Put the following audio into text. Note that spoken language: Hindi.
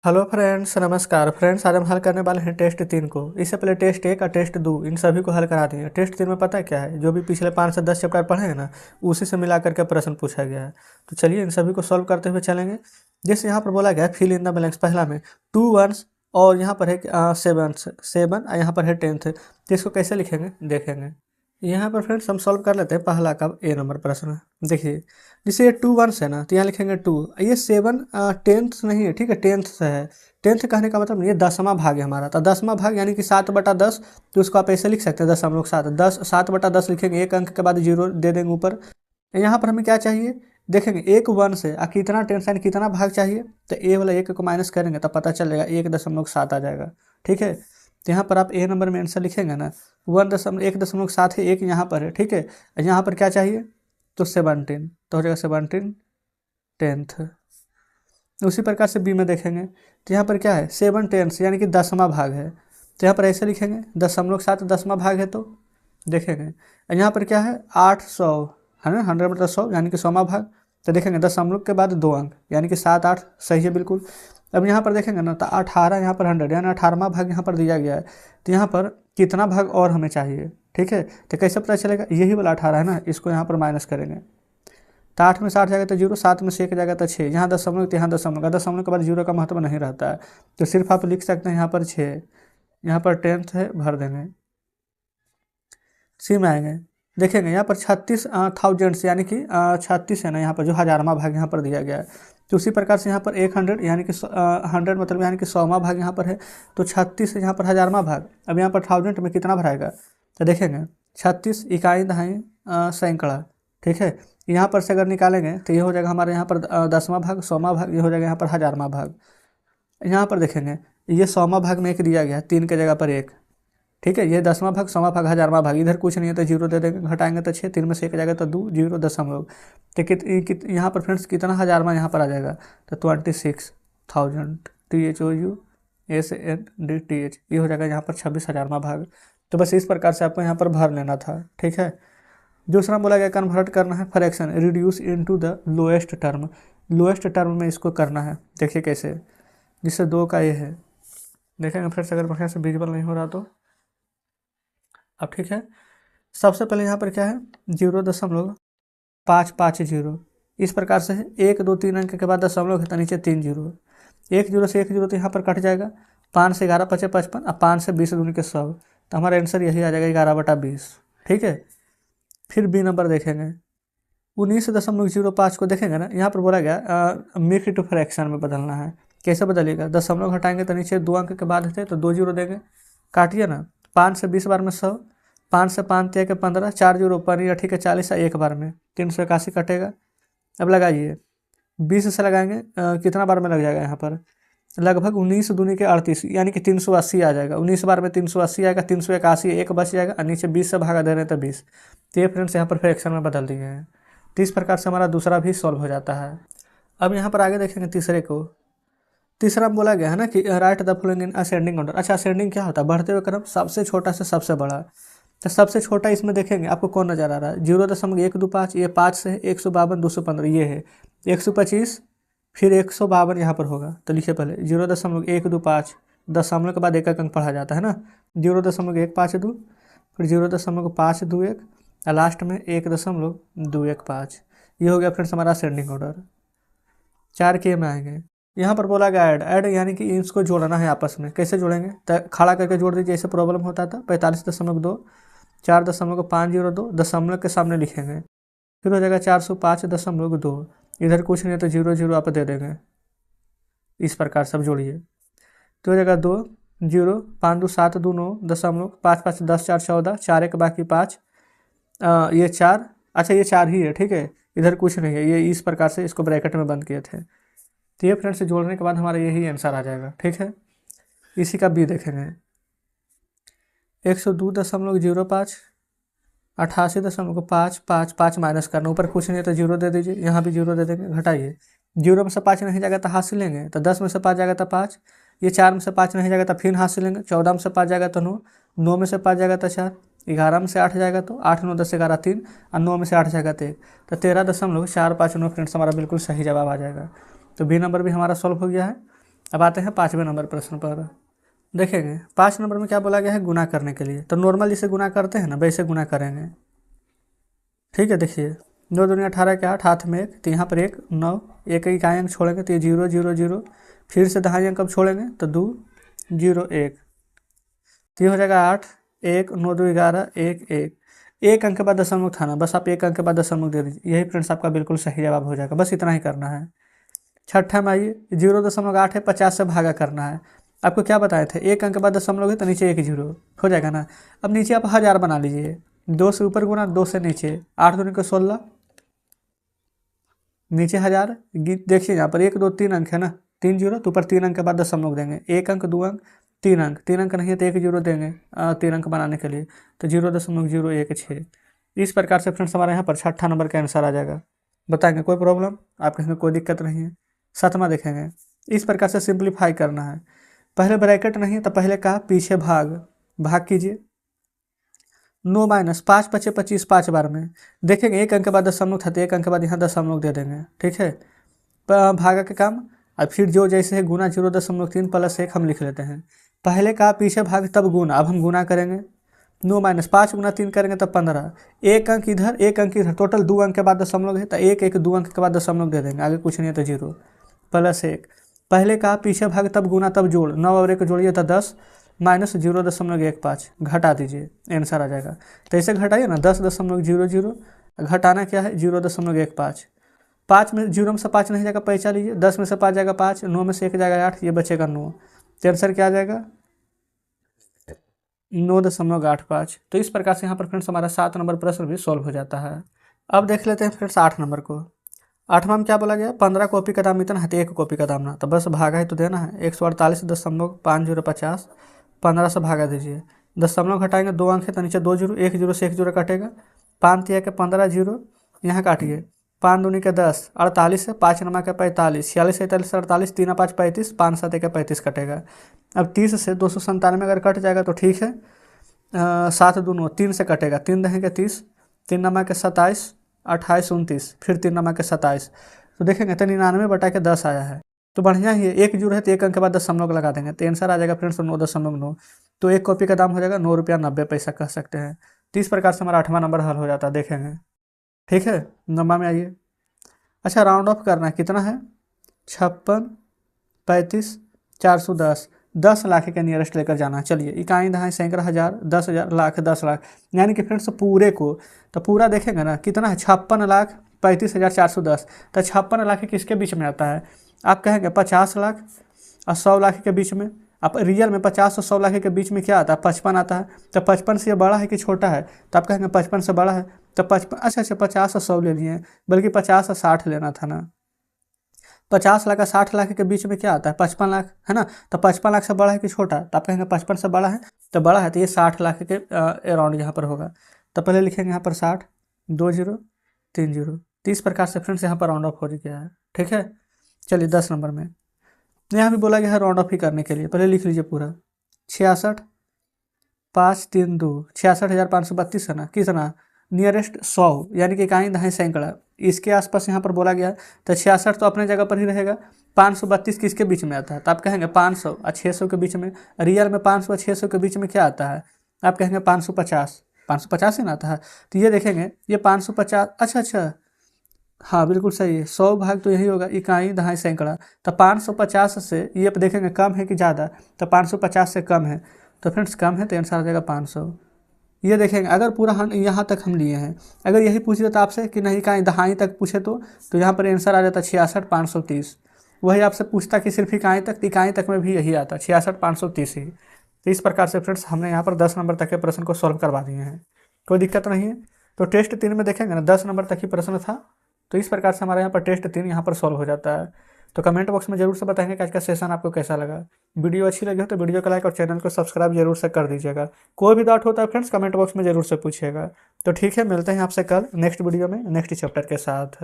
हेलो फ्रेंड्स, नमस्कार फ्रेंड्स। आज हम हल करने वाले हैं टेस्ट 3 को। इससे पहले टेस्ट 1 और टेस्ट 2 इन सभी को हल करा दिए। टेस्ट 3 में पता है क्या है, जो भी पिछले 5 से 10 चैप्टर पढ़े हैं ना, उसी से मिला करके प्रश्न पूछा गया है। तो चलिए इन सभी को सॉल्व करते हुए चलेंगे। जैसे यहाँ पर बोला गया है फिल इन द ब्लैंक्स। पहला में 2 वंस और यहाँ पर है 7 7 और यहाँ पर है 10th। तो इसको कैसे लिखेंगे देखेंगे। यहाँ पर फ्रेंड्स हम सॉल्व कर लेते हैं पहला का ए नंबर प्रश्न। देखिए, जैसे ये 2 वंस है ना, तो यहाँ लिखेंगे 2। ये 7 10th नहीं है, ठीक है, 10th से है। 10th कहने का मतलब ये 10वां भाग है हमारा। तो 10वां भाग यानी कि 7/10। तो उसको आप ऐसे लिख सकते हैं 10/7। 7/10 लिखेंगे, एक अंक के बाद जीरो दे देंगे ऊपर। यहाँ पर हमें क्या चाहिए देखेंगे, एक वन से कितना 10 यानी कितना भाग चाहिए। तो ए वाला एक को माइनस करेंगे तो पता चलेगा 1.7 आ जाएगा, ठीक है। तो यहाँ पर आप ए नंबर में आंसर लिखेंगे ना, 1.7 है, एक यहाँ पर है, ठीक है। यहाँ पर क्या चाहिए तो 17, तो हो जाएगा 17 10th। उसी प्रकार से बी में देखेंगे तो यहाँ पर क्या है 7 10 यानी कि 10वां भाग है। तो यहाँ पर ऐसे लिखेंगे 10.7 10वां भाग है। तो देखेंगे यहाँ पर क्या है 800 है ना, 100 मतलब 100 यानी कि 100वां भाग। तो देखेंगे 10 के बाद 2 अंक यानी कि 7 8 सही है बिल्कुल। अब यहाँ पर देखेंगे ना तो 18 यहाँ पर 100 यानी 18वां भाग यहाँ पर दिया गया है। तो यहाँ पर कितना भाग और हमें चाहिए, ठीक है। तो कैसे पता चलेगा, यही वाला 18 है ना, इसको यहाँ पर माइनस करेंगे। तो 8 में 60 जाएगा तो 0, 7 में से 1 जाएगा तो 6। यहाँ 10 तो यहाँ 10 के बाद 0 का महत्व नहीं रहता है। तो सिर्फ आप लिख सकते हैं यहाँ पर 6, यहाँ पर 10th है, भर देंगे। सी में आएंगे, देखेंगे यहाँ पर 36,000 यानी कि 36 है ना, यहाँ पर जो हजारवां भाग यहाँ पर दिया गया है। तो उसी प्रकार से यहाँ पर 100 यानी कि 100 मतलब यानी कि 100वां भाग यहाँ पर है। तो 36 है यहाँ पर हजारवां भाग। अब यहाँ पर 1000 में कितना भराएगा, तो देखेंगे 36 इकाई दहाई सैकड़ा, ठीक है। यहाँ पर से अगर निकालेंगे तो ये हो जाएगा हमारे यहाँ पर 10वां भाग, 100वां भाग, ये हो जाएगा यहाँ पर हजारवां भाग। यहाँ पर देखेंगे ये 100वां भाग में 1 दिया गया है, 3 के जगह पर 1, ठीक है। ये 10वां भाग, 100वां भाग, हजारवां भाग, इधर कुछ नहीं है तो 0 दे देंगे, घटाएंगे तो 6, 3 में से 1 जाएगा तो 2, 0 दशमलव। तो यहाँ पर फ्रेंड्स कितना हजारवां यहाँ पर आ जाएगा, तो 26,000 THOUSANDTH, ये हो जाएगा यहाँ पर 26,000वां भाग। तो बस इस प्रकार से आपको यहाँ पर भर लेना था, ठीक है। दूसरा बोला गया कन्वर्ट करना है fraction, reduce into the lowest term. Lowest term में इसको करना है, देखिए कैसे, जिससे 2 का ये है। देखेंगे फ्रेंड्स अगर बढ़िया से विजुअल नहीं हो रहा तो अब ठीक है। सबसे पहले यहाँ पर क्या है 0.550, इस प्रकार से है। 1 2 3 अंक के बाद दशमलव है तो नीचे 3 जीरो, 1 जीरो से 1 जीरो तो यहाँ पर कट जाएगा। 5 से 11 5 55 और 5 से 20 दूनी के 100। तो हमारा आंसर यही आ जाएगा 11/20, ठीक है। फिर बी नंबर देखेंगे 19.05 को देखेंगे ना, यहाँ पर बोला गया मिक्स टू फ्रैक्शन में बदलना है। कैसे बदलिएगा, दशमलव घटाएंगे तो नीचे 2 अंक के बाद थे तो 2 जीरो देंगे, काटिए ना। 5 से 20 बार में 100, 5 से 5 के 15, 4 जीरो ऊपर या ठीक है 40 एक बार में 381 कटेगा। अब लगाइए 20 से लगाएंगे कितना बार में लग जाएगा, यहाँ पर लगभग 19 दूनी के 38 यानी कि 380 आ जाएगा। 19 बार में 380 आएगा, 381 एक बच जाएगा और नीचे 20 से भागा दे रहे हैं तो 20। तो ये फ्रेंड्स यहाँ पर फ्रैक्शन में बदल दिए हैं। तो इस प्रकार से हमारा दूसरा भी सॉल्व हो जाता है। अब यहाँ पर आगे देखेंगे तीसरे को। तीसरा में बोला गया है ना कि right the following in ascending order. अच्छा, असेंडिंग क्या होता है, बढ़ते हुए क्रम, सबसे छोटा से सबसे बड़ा। तो सबसे छोटा इसमें देखेंगे आपको कौन नजर आ रहा है, 0.125, ये 5 से 152 215, ये है 125, फिर 152 यहाँ पर होगा। तो लिखिए पहले 0.125, दशमलव के बाद एक अंक पढ़ा जाता है ना, 0.152, फिर 0.521 और लास्ट में 1.215। ये हो गया फ्रेंड्स हमारा असेंडिंग ऑर्डर। 4 के में आएंगे, यहाँ पर बोला गया ऐड यानी कि इसको जोड़ना है आपस में। कैसे जोड़ेंगे, तो खड़ा करके जोड़ दीजिए, जैसे प्रॉब्लम होता था। 45.2, 4.502 दशमलव के सामने लिखेंगे, फिर हो जाएगा 405.2। इधर कुछ नहीं है तो 0 0 आप दे देंगे, इस प्रकार सब जोड़िए। तो हो जाएगा 2 0 5 2 7 2 9 दशमलव 5 5 10 4 14, 4 1 बाकी 5, ये 4, अच्छा ये 4 ही है, ठीक है। इधर कुछ नहीं है, ये इस प्रकार से इसको ब्रैकेट में बंद किए थे। तो ये फ्रेंड्स जोड़ने के बाद हमारा यही आंसर आ जाएगा, ठीक है। इसी का बी देखेंगे 102.05, 88.55, माइनस करना, ऊपर कुछ नहीं है तो 0 दे दीजिए, यहाँ भी 0 दे देंगे, घटाइए। 0 में से 5 नहीं जाएगा तो हाथ से लेंगे, तो 10 में से 5 जाएगा तो 5, ये 4 में से 5 नहीं जाएगा तो फिर हाथ से लेंगे, 14 में से 5 जाएगा तो 9, 9 में से 5 जाएगा तो 4, 11 में से 8 जाएगा तो 8 9 10 11 3, और 9 में से 8 जाएगा तो 1, तो 13.459 फ्रेंड्स हमारा बिल्कुल सही जवाब आ जाएगा। तो बी नंबर भी हमारा सॉल्व हो गया है। अब आते हैं 5वें नंबर प्रश्न पर। देखेंगे 5 नंबर में क्या बोला गया है, गुना करने के लिए। तो नॉर्मल जिसे गुना करते हैं ना वैसे गुना करेंगे। ठीक है, देखिए 9 दूनी 18 के 8, हाथ में 1, तो यहाँ पर 1 9, एक इकाई अंक छोड़ेंगे तो ये 0 0 0, फिर से दहाई अंक अब छोड़ेंगे तो 2 0 1, तो ये हो जाएगा 8 1 9 2 11 1 1, एक अंक के बाद दशमलव उठाना, बस आप एक अंक के बाद दशमलव दे दीजिए, यही फ्रेंड्स आपका बिल्कुल सही जवाब हो जाएगा। बस इतना ही करना है। छठा में आइए, 0.8 है, 50 से भागा करना है। आपको क्या बताए थे, एक अंक के बाद दशमलव है तो नीचे एक 0 हो जाएगा ना। अब नीचे आप 1000 बना लीजिए, 2 से ऊपर गुना 2 से नीचे, 8 दूनी को 16, नीचे 1000। देखिए यहाँ पर 1 2 3 अंक है ना, 3 0, तो ऊपर 3 अंक के बाद दशमलव देंगे, 1 अंक 2 अंक 3 अंक, 3 अंक नहीं है तो 1 0 देंगे 3 अंक बनाने के लिए, तो 0.016। इस प्रकार से फ्रेंड्स हमारे यहाँ पर छठा नंबर का आंसर आ जाएगा। बताएंगे कोई प्रॉब्लम, आपके इसमें कोई दिक्कत नहीं है। 7वां देखेंगे, इस प्रकार से सिंप्लीफाई करना है। पहले ब्रैकेट नहीं है तो पहले का पीछे भाग कीजिए। 9 - 5 × 5 = 25, 5 बार में देखेंगे, एक अंक के बाद दशमलव था तो एक अंक के बाद यहाँ दशमलव दे देंगे। ठीक है, भागा के काम। अब फिर जो जैसे है गुना 0.3 + 1 हम लिख लेते हैं। पहले का पीछे भाग तब गुना, अब हम गुना करेंगे। 9 - 5 × 3 करेंगे तब 15, एक अंक इधर एक अंक इधर, टोटल 2 अंक के बाद दशमलव है तो 1 1 2 अंक के बाद दशमलव दे देंगे, आगे कुछ नहीं है तो 0 + 1। पहले का पीछे भाग तब गुना तब जोड़, 9 और 1 जोड़िए तो 10 - 0.15 घटा दीजिए, आंसर आ जाएगा। तो ऐसे घटाइए ना, 10.00, घटाना क्या है 0.15। 5 में 0 में से 5 नहीं जाएगा, पैसा लीजिए, 10 में से 5 जाएगा 5, 9 में से 1 जाएगा 8, ये बचेगा 9, तो आंसर क्या आ जाएगा 9.85। तो इस प्रकार से यहाँ पर फ्रेंड्स हमारा 7 नंबर प्रश्न भी सॉल्व हो जाता है। अब देख लेते हैं फ्रेंड्स 8 नंबर को। 8वां में क्या बोला गया, 15 कॉपी का दाम इतना है तो 1 कॉपी का दाम ना, तो बस भागा ही तो देना है। 148.50 15 से भागा दीजिए, दशमलव घटाएंगे 2 अंक है तो नीचे 2 0, 1 0 से 1 0 कटेगा, 5 3 के 15 0, यहाँ काटिए, 5 दूनी के 10, 48 है, 5 नमा के 45, 46 47 48, 3 5 35, 5 7 1 35 कटेगा। अब 30 से 297 अगर कट जाएगा तो ठीक है, 7 दूनो 3 से कटेगा, 3 दहेंगे 30, 3 नमा के 27, 28 29, फिर 3 नमा के 27, तो देखेंगे तो 99/10 आया है। तो बढ़िया ही है, 1 0 है तो 1 अंक के बाद दशमलव लगा देंगे, तो आंसर आ जाएगा फ्रेंड्स 9.9। तो 1 कॉपी का दाम हो जाएगा 9 रुपया 90 पैसा कह सकते हैं। तो इस प्रकार से हमारा 8वां नंबर हल हो जाता है, देखेंगे। ठीक है, 9वां में आइए। अच्छा, राउंड ऑफ करना है, कितना है 56 35 410, 10 लाख के नियरेस्ट लेकर जाना है। चलिए, इकाई दहाई सैकड़ा हज़ार 10,000 लाख 10 लाख, यानी कि फ्रेंड्स पूरे को, तो पूरा देखेंगे ना कितना है 56,35,410। तो 56 लाख किसके बीच में आता है, आप कहेंगे 50 लाख और 100 लाख के बीच में। आप रियल में 50 और 100 लाख के बीच में क्या आता है 55 आता है। तो 55 से ये बड़ा है कि छोटा है, तो आप कहेंगे 55 से बड़ा है। तो 55, अच्छा 50 और 100 ले लिए, बल्कि 50 और 60 लेना था ना। 50 लाख और 60 लाख के बीच में क्या आता है 55 लाख, है ना। तो 55 लाख से बड़ा है कि छोटा, तो आप कहेंगे 55 से बड़ा है, तो बड़ा है तो ये 60 लाख के अराउंड यहाँ पर होगा। तो पहले लिखेंगे यहाँ पर 60, 2 0 3 0। तो इस प्रकार से फ्रेंड्स यहाँ पर राउंड ऑफ हो गया है। ठीक है, चलिए 10 नंबर में यहाँ भी बोला गया है राउंड ऑफ ही करने के लिए, पहले लिख लीजिए पूरा। 66 5 3 2, 66,532 है ना, कितना नियरेस्ट 100, यानी कि इकाई दहाई सैकड़ा, इसके आसपास यहाँ पर बोला गया। तो 66 तो अपने जगह पर ही रहेगा। 532 किसके बीच में आता है, तो आप कहेंगे 500 और 600 के बीच में। रियल में 500 और 600 के बीच में क्या आता है, आप कहेंगे 550, 550 ही ना आता है। तो ये देखेंगे ये 550, अच्छा हाँ बिल्कुल सही है, 100 भाग तो यही होगा, इकाई दहाई सैकड़ा। तो 550 से ये देखेंगे कम है कि ज़्यादा, तो 550 से कम है, तो फ्रेंड्स कम है तो आंसर आ जाएगा 500। ये देखेंगे अगर पूरा हम यहाँ तक हम लिए हैं, अगर यही पूछ देता आपसे कि नहीं इकाई दहाई तक पूछे तो यहाँ पर आंसर आ जाता 66,530। वही आपसे पूछता कि सिर्फ इकाई तक, इकाई तक में भी यही आता 66,530 ही। तो इस प्रकार से फ्रेंड्स हमने यहाँ पर 10 नंबर तक के प्रश्न को सॉल्व करवा दिए हैं, कोई दिक्कत नहीं है। तो टेस्ट 3 में देखेंगे ना 10 नंबर तक ही प्रश्न था। तो इस प्रकार से हमारे यहाँ पर टेस्ट 3 यहाँ पर सॉल्व हो जाता है। तो कमेंट बॉक्स में जरूर से बताएंगे कि आज का सेशन आपको कैसा लगा। वीडियो अच्छी लगी हो तो वीडियो को लाइक और चैनल को सब्सक्राइब जरूर से कर दीजिएगा। कोई भी डाउट होता है फ्रेंड्स कमेंट बॉक्स में जरूर से पूछिएगा। तो ठीक है, मिलते हैं आपसे कल नेक्स्ट वीडियो में नेक्स्ट चैप्टर के साथ।